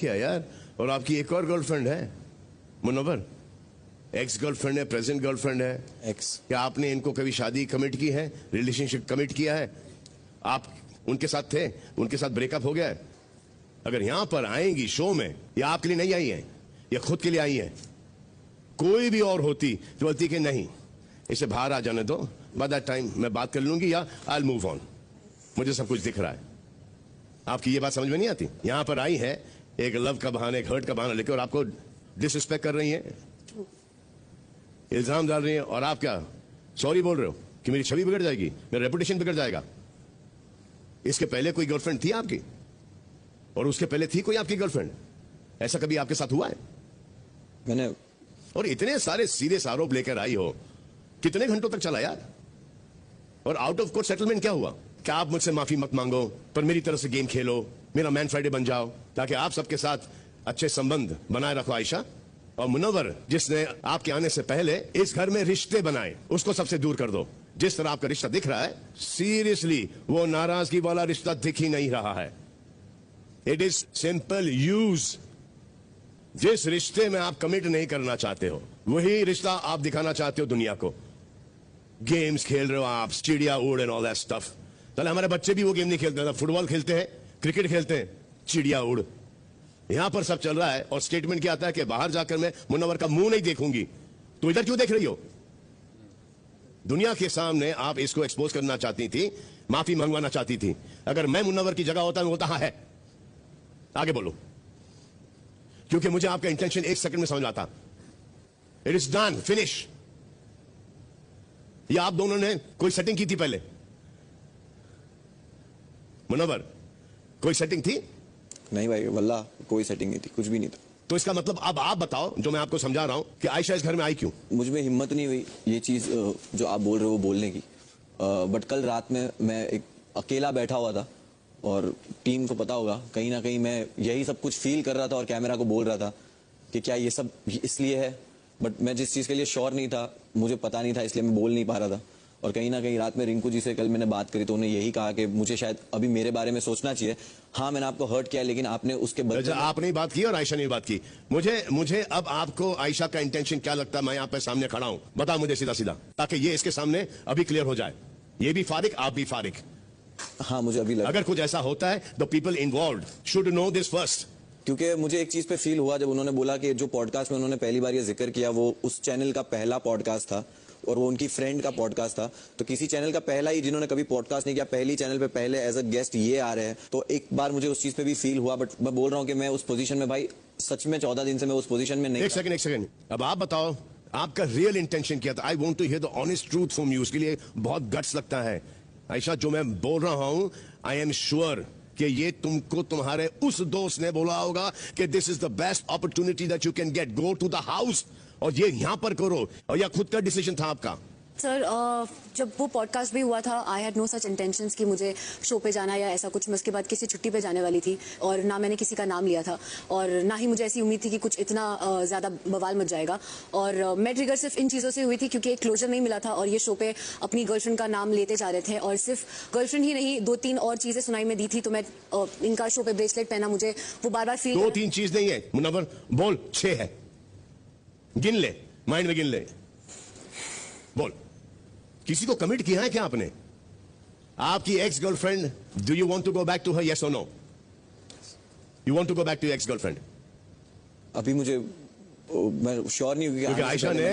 किया यार। और आपकी एक और गर्लफ्रेंड है मुनव्वर, एक्स गर्लफ्रेंड है, प्रेजेंट गर्लफ्रेंड है। एक्स। क्या आपने इनको कभी शादी कमिट की है, रिलेशनशिप कमिट किया है? आप उनके साथ थे, उनके साथ ब्रेकअप हो गया है? अगर यहां पर आएंगी शो में, या आपके लिए नहीं आई है या खुद के लिए आई है, कोई भी और होती तो बोलती कि नहीं इसे बाहर आ जाने दो, बाय दैट टाइम मैं बात कर लूंगी, या आई विल मूव ऑन, मुझे सब कुछ दिख रहा है। आपकी ये बात समझ में नहीं आती? यहां पर आई है एक लव का बहाना, एक हर्ट का बहाना लेकर, और आपको डिसरिस्पेक्ट कर रही है, इल्जाम डाल रही है, और आप क्या सॉरी बोल रहे हो कि मेरी छवि बिगड़ जाएगी, मेरा रेपुटेशन बिगड़ जाएगा। इसके पहले कोई गर्लफ्रेंड थी आपकी, और उसके पहले थी कोई आपकी गर्लफ्रेंड? ऐसा कभी आपके साथ हुआ है? मैंने, और इतने सारे सीरियस आरोप लेकर आई हो, कितने घंटों तक चला यार? और आउट ऑफ कोर्ट सेटलमेंट क्या हुआ? क्या आप मुझसे माफी मत मांगो, पर मेरी तरफ से गेम खेलो, मेरा मैन फ्राइडे बन जाओ, ताकि आप सबके साथ अच्छे संबंध बनाए रखो। आयशा और मुनव्वर, जिसने आपके आने से पहले इस घर में रिश्ते बनाए, उसको सबसे दूर कर दो। जिस तरह आपका रिश्ता दिख रहा है, सीरियसली वो नाराजगी वाला रिश्ता दिख ही नहीं रहा है। It is simple use. जिस रिश्ते में आप कमिट नहीं करना चाहते हो, वही रिश्ता आप दिखाना चाहते हो दुनिया को। गेम्स खेल रहे हो आप, चिड़िया उड़ एंड ऑल दैट स्टफ। चले हमारे बच्चे भी वो गेम नहीं खेलते हैं, फुटबॉल खेलते हैं, क्रिकेट खेलते हैं, चिड़िया उड़। यहां पर सब चल रहा है, और स्टेटमेंट क्या आता है कि बाहर जाकर मैं मुनव्वर का मुंह नहीं देखूंगी। तो इधर क्यों देख रही हो? दुनिया के सामने आप इसको एक्सपोज करना चाहती थी, माफी मंगवाना चाहती थी। अगर मैं मुनव्वर की जगह होता, मैं बोलता हाँ है, आगे बोलो, क्योंकि मुझे आपका इंटेंशन एक सेकंड में समझ आता। It is done, finish. या आप दोनों ने कोई सेटिंग की थी पहले? मुनव्वर, कोई सेटिंग थी? नहीं भाई वल्लाह कोई सेटिंग नहीं थी, कुछ भी नहीं था। तो इसका मतलब अब आप बताओ, जो मैं आपको समझा रहा हूं, कि आयशा इस घर में आई क्यों? मुझ में हिम्मत नहीं हुई ये चीज जो आप बोल रहे हो बोलने की। बट कल रात में मैं एक अकेला बैठा हुआ था, और टीम को पता होगा कहीं ना कहीं मैं यही सब कुछ फील कर रहा था, और कैमरा को बोल रहा था कि क्या ये सब इसलिए है। बट मैं जिस चीज़ के लिए श्योर नहीं था, मुझे पता नहीं था, इसलिए मैं बोल नहीं पा रहा था। और कहीं ना कहीं रात में रिंकू जी से कल मैंने बात करी, तो उन्होंने यही कहा कि मुझे शायद अभी मेरे बारे में सोचना चाहिए। हाँ मैंने आपको हर्ट किया, लेकिन आपने उसके बदले आपने ही बात की और आयशा ने बात की। मुझे अब आपको आयशा का इंटेंशन क्या लगता है? मैं यहाँ पे सामने खड़ा हूँ, बताओ मुझे सीधा सीधा, ताकि ये इसके सामने अभी क्लियर हो जाए। ये भी फारिक, आप भी फारिक। हाँ मुझे अभी लगा, अगर कुछ ऐसा होता है, the people involved should know this first. क्योंकि मुझे एक चीज पे फील हुआ जब उन्होंने बोला कि जो पॉडकास्ट में उन्होंने पहली बार ये जिक्र किया वो उस चैनल का पहला पॉडकास्ट था, और वो उनकी फ्रेंड का पॉडकास्ट था। तो किसी चैनल का पहला ही, जिन्होंने कभी पॉडकास्ट नहीं किया, पहली चैनल पे पहले एज अ गेस्ट ये आ रहे हैं, तो एक बार मुझे उस चीज पे भी फील हुआ। बट मैं बोल रहा हूँ कि मैं उस पोजीशन में, भाई सच में 14 दिन से मैं उस पोजीशन में नहीं। एक सेकंड, अब आप बताओ आपका रियल इंटेंशन क्या था? I want to hear the honest truth from you. उसके लिए बहुत गट्स लगता है। आयशा, जो मैं बोल रहा हूं, आई एम श्योर कि ये तुमको तुम्हारे उस दोस्त ने बोला होगा कि this is the best opportunity that you can get, go to the house, और ये यहां पर करो, और या खुद का डिसीजन था आपका? सर जब वो पॉडकास्ट भी हुआ था, I had no such intentions कि मुझे शो पे जाना या ऐसा कुछ। मैं उसके बाद किसी छुट्टी पे जाने वाली थी, और ना मैंने किसी का नाम लिया था, और ना ही मुझे ऐसी उम्मीद थी कि कुछ इतना ज़्यादा बवाल मच जाएगा। और मैं ट्रिगर सिर्फ इन चीज़ों से हुई थी क्योंकि एक क्लोजर नहीं मिला था, और ये शो पे अपनी गर्लफ्रेंड का नाम लेते जा रहे थे, और सिर्फ गर्लफ्रेंड ही नहीं, 2-3 और चीज़ें सुनाई में दी थी। तो मैं इनका शो पे ब्रेसलेट पहना, मुझे वो बार बार फील। 2-3 चीज नहीं है मुनव्वर, बोल 6 है, गिन ले, माइंड में गिन ले, बोल। किसी को कमिट किया है क्या आपने? आपकी ex girlfriend, do you want to go back to her, yes और no? You want to go back to ex girlfriend? अभी मुझे मैं श्योर नहीं हूँ, क्योंकि आयशा ने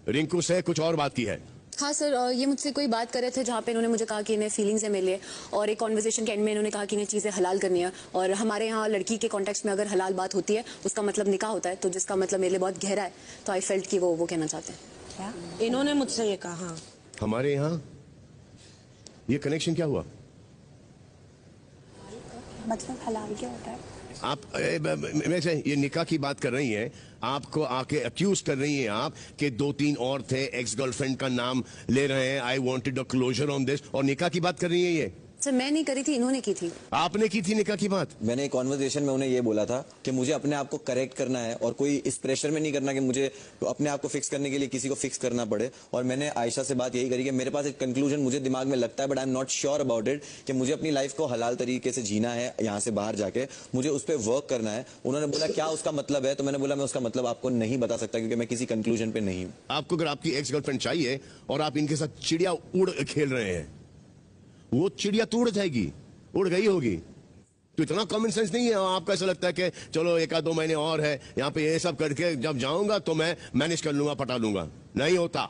रिंकू से कुछ और बात की है। हाँ सर, ये मुझसे कोई बात कर रहे थे जहाँ पे इन्होंने मुझे कहा कि इन्हें फीलिंग्स है मेरे लिए, और एक कॉन्वर्सेशन के एंड में इन्होंने कहा कि इन्हें चीज़ें हलाल करनी है। और हमारे यहाँ लड़की के कॉन्टेक्स्ट में अगर हलाल बात होती है, उसका मतलब निकाह होता है, तो जिसका मतलब मेरे लिए बहुत गहरा है। तो आई फेल्ट कि वो कहना चाहते हैं। क्या इन्होंने मुझसे ये कहा? हाँ। हमारे यहाँ ये कनेक्शन क्या हुआ? मतलब हलाल क्या होता है? आप वैसे ये निकाह की बात कर रही हैं, आपको आके अक्यूज कर रही हैं आप कि 2-3 और थे, एक्स गर्लफ्रेंड का नाम ले रहे हैं, I wanted a closure on this, और निकाह की बात कर रही हैं ये। सर मैं नहीं करी थी, इन्होंने की थी। आपने की थी निकाह की बात? मैंने एक कॉन्वर्सेशन में उन्हें ये बोला था कि मुझे अपने आप को करेक्ट करना है और कोई इस प्रेशर में नहीं करना कि मुझे अपने आप को फिक्स करने के लिए किसी को फिक्स करना पड़े। और मैंने आयशा से बात यही करी कि मेरे पास एक कंक्लूजन मुझे दिमाग में लगता है, but I am not sure about it, कि मुझे अपनी लाइफ को हलाल तरीके से जीना है, यहाँ से बाहर जाके मुझे उस पर वर्क करना है। उन्होंने बोला क्या उसका मतलब है, तो मैंने बोला मैं उसका मतलब आपको नहीं बता सकता क्योंकि मैं किसी कंक्लूजन पे नहीं हूँ। आपको अगर आपकी एक्स गर्लफ्रेंड चाहिए और आप इनके साथ चिड़िया उड़ खेल रहे हैं, वो चिड़िया तो उड़ जाएगी, उड़ गई होगी। तो इतना कॉमन सेंस नहीं है आपको? ऐसा लगता है कि चलो 1-2 महीने और है यहाँ पे, ये सब करके जब जाऊंगा तो मैं मैनेज कर लूंगा, पटा लूंगा। नहीं होता।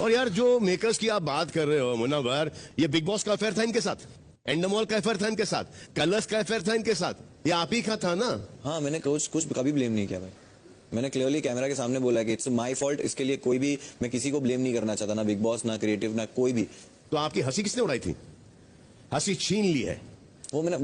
और यार जो मेकर्स की आप बात कर रहे हो मुनव्वर, ये बिग बॉस का अफेयर था इनके साथ, एंडमॉल का अफेयर था इनके साथ, कलर्स का अफेयर था इनके साथ, ये आप ही का था ना? हाँ, मैंने कुछ कभी ब्लेम नहीं किया भाई। मैंने क्लियरली कैमरा के सामने बोला कि इट्स माय फॉल्ट। इसके लिए कोई भी, मैं किसी को ब्लेम नहीं करना चाहता, ना बिग बॉस, ना क्रिएटिव, ना कोई भी। तो आपकी हंसी किसने उड़ाई थी? हंसी छीन ली है वो मैंने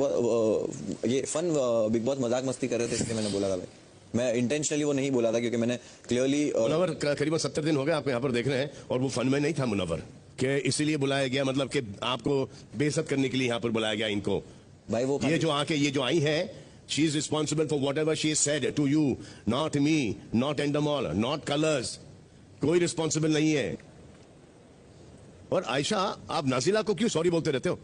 ये फन बिग बॉस मजाक मस्ती कर रहे थे इसलिए मैंने बोला था भाई। मैं इंटेंशनली वो नहीं बोला था क्योंकि मैंने क्लियरली मुनव्वर करीबन 70 दिन हो गए आपको यहाँ पर देख रहे हैं और वो फन में नहीं था मुनव्वर, कि इसीलिए बुलाया गया, मतलब कि आपको बेइज्जत करने के लिए यहाँ पर बुलाया गया इनको। भाई वो ये जो आई है, she is responsible for whatever she said to you, not me, not Endemol, not Colors. कोई रिस्पॉन्सिबल नहीं है। और आयशा, आप नाजिला को क्यों सॉरी बोलते रहते हो?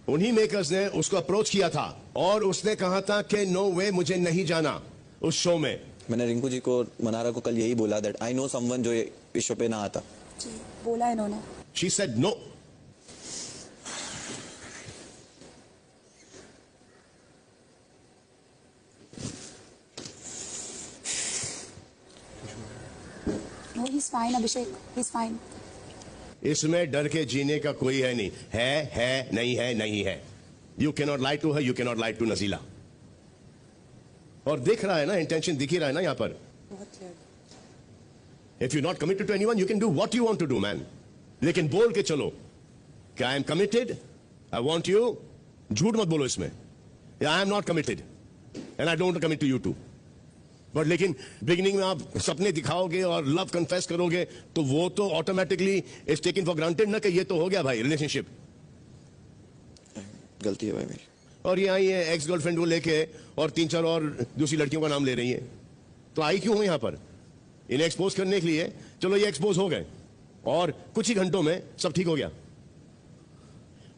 उन्हीं मेकर्स ने उसको अप्रोच किया था और उसने कहा था कि नो वे, मुझे नहीं जाना उस शो में। मैंने रिंकू जी को, मनारा को कल यही बोला दैट आई नो समवन जो इस शो पे ना आता। जी बोला इन्होंने। She said no. No he is fine Abhishek, he is fine. इसमें डर के जीने का कोई है नहीं। है नहीं है, नहीं है। You can not lie to her, you can not lie to Nazila. और दिख रहा है ना, इंटेंशन दिख ही रहा है ना यहाँ पर। If you not committed to anyone, you can do what you want to do man. लेकिन बोल के चलो कि I am committed, I want you. झूठ मत बोलो इसमें, I am not committed and I don't commit to you too. But लेकिन बिगिनिंग में आप सपने दिखाओगे और लव कन्फेस करोगे तो वो तो automatically is taken for granted ना, कि ये तो हो गया भाई रिलेशनशिप। गलती है भाई मेरी। और ये आई है एक्स गर्लफ्रेंड को लेके और 3-4 और दूसरी लड़कियों का नाम ले रही है। तो आई क्यों हो यहाँ पर? इन्हें एक्सपोज करने के लिए। चलो ये एक्सपोज हो गए और कुछ ही घंटों में सब ठीक हो गया।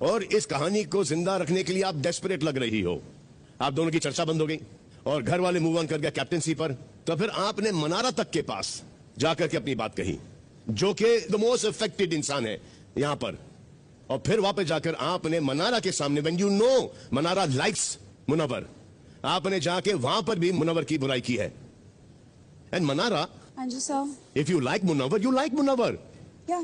और इस कहानी को जिंदा रखने के लिए आप डेस्परेट लग रही हो। आप दोनों की चर्चा बंद हो गई और घर वाले मूव ऑन कर गया कैप्टेंसी पर। तो फिर आपने मनारा तक के पास जाकर के अपनी बात कही, जो कि द मोस्ट अफेक्टेड इंसान है यहां पर। और फिर वापस जाकर आपने मनारा के सामने, when you know Manara likes Munawar, आपने जाके वहां पर भी मुनव्वर की बुराई की है। एंड मनारा, हाँ जी sir. If you like Munawar, you like Munawar. या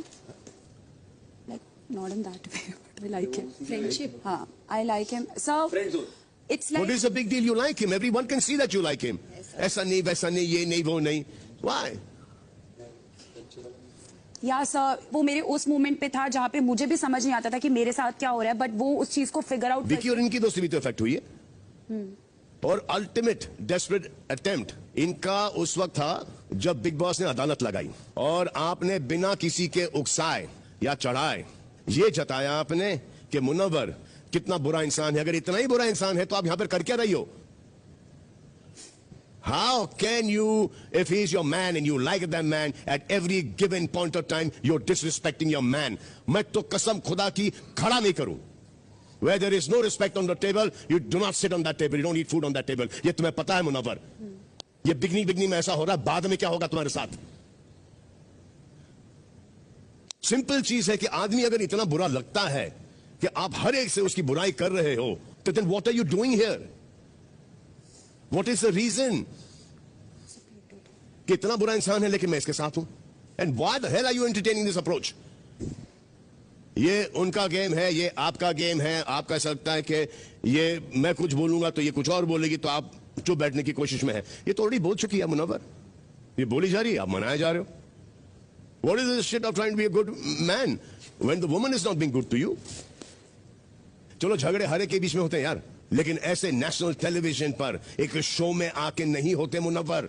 like not in that way, but we like him. Friendship. हाँ, I like him sir. It's like, What is the big deal? You like him. Everyone can see that you like him. ऐसा नहीं, वैसा नहीं, ये नहीं, वो नहीं. Why? या सर, वो मेरे उस मोमेंट पे था जहाँ पे मुझे भी समझ नहीं आता था कि मेरे साथ क्या हो रहा है, बट वो उस चीज को फिगर आउट। विकी और इनकी दोस्ती भी तो इफेक्ट हुई है। और अल्टीमेट डेस्परेट अटेम्प्ट इनका उस वक्त था जब बिग बॉस ने अदालत लगाई और आपने बिना किसी के उकसाए या चढ़ाए ये जताया आपने कि मुनव्वर कितना बुरा इंसान है। अगर इतना ही बुरा इंसान है तो आप यहां पर कर क्या रही हो? How can you, if he's your man and you like that man, at every given point of time you're disrespecting your man? मैं तो कसम खुदा की खड़ा नहीं करूं। Where there is no respect on the table, you do not sit on that table, you don't eat food on that table. ये तुम्हें पता है मुनव्वर। ये बिगनी में ऐसा हो रहा है, बाद में क्या होगा तुम्हारे साथ? सिंपल चीज है कि आदमी अगर इतना बुरा लगता है कि आप हर एक से उसकी बुराई कर रहे हो, तो then what are you doing here? What is the reason? कि इतना बुरा इंसान है लेकिन मैं इसके साथ हूं। And why the hell are you entertaining this approach? ये उनका गेम है, ये आपका गेम है। आपका ऐसा लगता है कि ये मैं कुछ बोलूंगा तो ये कुछ और बोलेगी, तो आप चुप बैठने की कोशिश में है। ये तो ऑलरेडी बोल चुकी है मुनव्वर, ये बोली जा रही है, आप मनाए जा रहे हो। What is this shit of trying to be a good man when the woman is not being good to you? चलो झगड़े हर एक के बीच में होते हैं यार, लेकिन ऐसे नेशनल टेलीविजन पर एक शो में आके नहीं होते मुनव्वर।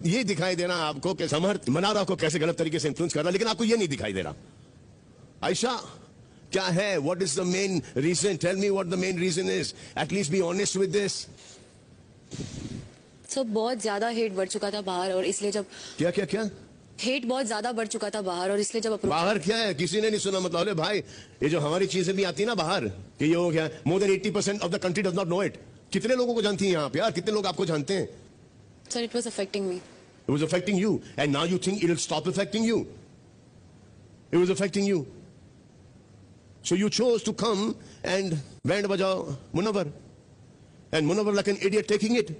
ये दिखाई दे रहा आपको कि समर्थ मनारा को कैसे गलत तरीके से इन्फ्लुएंस कर रहा, लेकिन आपको ये नहीं दिखाई दे रहा। आयशा, क्या है? What is the main reason? Tell me what the main reason is. At least be honest with this. Sir बहुत ज्यादा हेट बढ़ चुका था बाहर, और इसलिए जब क्या क्या क्या? हेट बहुत ज्यादा बढ़ चुका था बाहर, और इसलिए जब बाहर क्या है? किसी ने नहीं सुना? मतलब अरे भाई, ये जो हमारी चीजें भी आती है ना बाहर, कि ये हो गया, more than 80% of the country does not know it. कितने लोगों को जानती हैं यहाँ पे यार? कितने लोग आपको जानते हैं? Sir it was affecting me. It was affecting you, and now you think it'll stop affecting you. It was affecting you. So you chose to come and band bajao Munawar, and Munawar like an idiot taking it.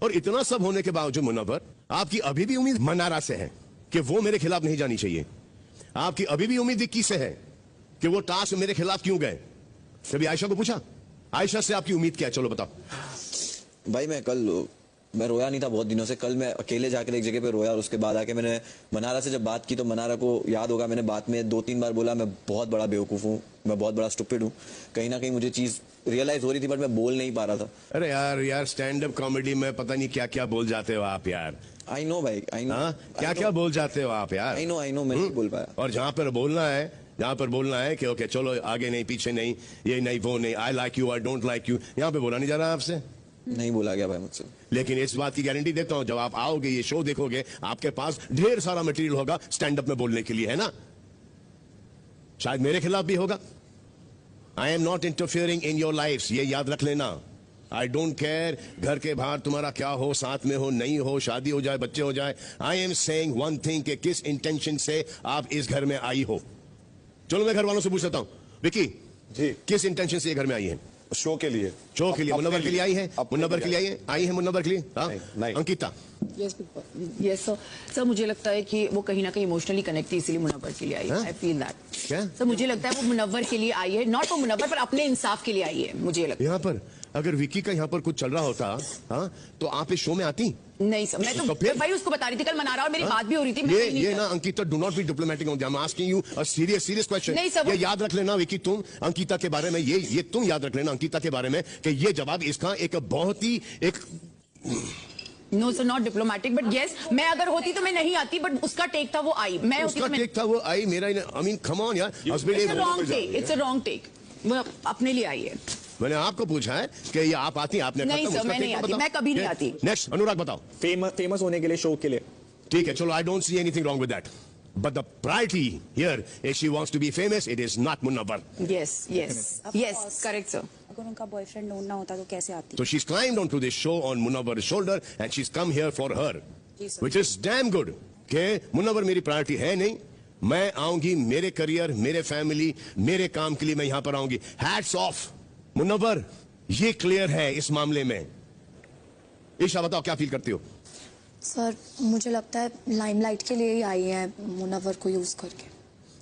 और इतना सब होने के बावजूद मुनव्वर, आपकी अभी भी उम्मीद मनारा से है कि वो मेरे खिलाफ नहीं जानी चाहिए. आपकी अभी भी उम्मीद विक्की से है कि वो टास्क मेरे खिलाफ क्यों गए. कभी आयशा को पूछा? आयशा से आपकी उम्मीद क्या है? चलो बताओ. भाई मैं रोया नहीं था बहुत दिनों से. कल मैं अकेले जाकर एक जगह पे रोया, और उसके बाद आके मैंने मनारा से जब बात की तो मनारा को याद होगा मैंने बात में 2-3 बार बोला मैं बहुत बड़ा बेवकूफ हूँ, मैं बहुत बड़ा स्टूपिड हूँ. कहीं ना कहीं मुझे चीज रियलाइज हो रही थी, बट मैं बोल नहीं पा रहा था. अरे यार स्टैंड अप कॉमेडी में पता नहीं क्या क्या बोल जाते हो आप यार. आई नो भाई, आई नो. क्या क्या बोल जाते हो आप यार. आई नो मैं नहीं बोल पाया. और जहां पर बोलना है कि ओके चलो आगे नहीं पीछे नहीं, ये नहीं वो नहीं, I like you I don't like you, यहाँ पे बोला नहीं जा रहा आपसे. नहीं बोला गया भाई मुझसे. लेकिन इस बात की गारंटी देता हूं, जब आप आओगे ये शो देखोगे, आपके पास ढेर सारा मटेरियल होगा स्टैंड अप में बोलने के लिए, है ना? शायद मेरे खिलाफ भी होगा. आई am not interfering in your life, ये याद रख लेना. आई डोंट केयर घर के बाहर तुम्हारा क्या हो, साथ में हो नहीं हो, शादी हो जाए बच्चे हो जाए. I am saying one thing कि किस इंटेंशन से आप इस घर में आई हो. चलो मैं घर वालों से पूछ लेता हूं. विकी जी, किस इंटेंशन से ये घर में आई है? शो के लिए. शो के लिए, मुनव्वर के लिए आई है? मुनव्वर के लिए आई है मुनव्वर के लिए? हाँ? नहीं. अंकिता? यस सर मुझे लगता है कि वो कहीं ना कहीं इमोशनली कनेक्ट थी, इसीलिए मुनव्वर के लिए आई है. I feel that. क्या सर मुझे लगता है वो मुनव्वर के लिए आई है, नॉट फॉर मुनव्वर पर अपने इंसाफ के लिए आई है. मुझे लगता है यहाँ पर अगर विकी का यहाँ पर कुछ चल रहा होता, हाँ, तो आप इस शो में आती? नहीं सर, मैं तो फिर? भाई उसको बता रही थी, कल मना रहा और मेरी बात भी हो रही थी. ये ना Ankita, do not be diplomatic on. I am asking you a serious question. नहीं सर, ये याद रख लेना विकी, तुम अंकिता के बारे में ये तुम याद रख लेना अंकिता के बारे में कि ये जवाब इसका एक बहुत ही एक no sir not diplomatic, but yes मैं अगर होती तो मैं नहीं आती, बट उसका टेक था वो आई. मैं होती उसका तो टेक था वो आई. मेरा आई मीन कम ऑन यार, इट्स अ रॉन्ग टेक. वो अपने लिए आई है. मैंने आपको पूछा है कि ये आप आती, आपने नहीं खत्म, सर उसका मैं नहीं take आती, बताओ. मैं कभी नहीं आती. नेक्स्ट अनुराग बताओ. फेमस होने के लिए, शो के लिए. ठीक है चलो, I don't see anything wrong with that, but the priority here is she wants to be famous. It is not Munawwar. Yes correct sir. अगर उनका बॉयफ्रेंड ना होता तो कैसे आती? So she's climbed onto this show on Munawwar's shoulder and she's come here for her, which is damn good. के मुनव्वर मेरी priority है नहीं, मैं आऊंगी मेरे करियर, मेरे फैमिली, मेरे काम के लिए मैं यहां पर आऊंगी. हैट्स ऑफ मुनव्वर, ये क्लियर है इस मामले में. ईशा बताओ क्या फील करती हो? सर मुझे लगता है लाइमलाइट के लिए ही आई है मुनव्वर को यूज करके.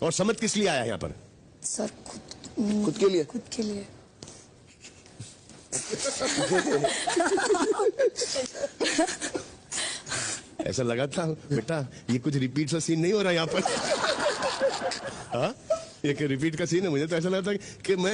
और समझ किस लिए आया यहाँ पर? सर खुद के लिए. खुद के लिए. ऐसा लगा था बेटा ये कुछ रिपीट सा सीन नहीं हो रहा यहाँ पर. हाँ, एक रिपीट का सीन है. मुझे तो ऐसा लगा था कि मैं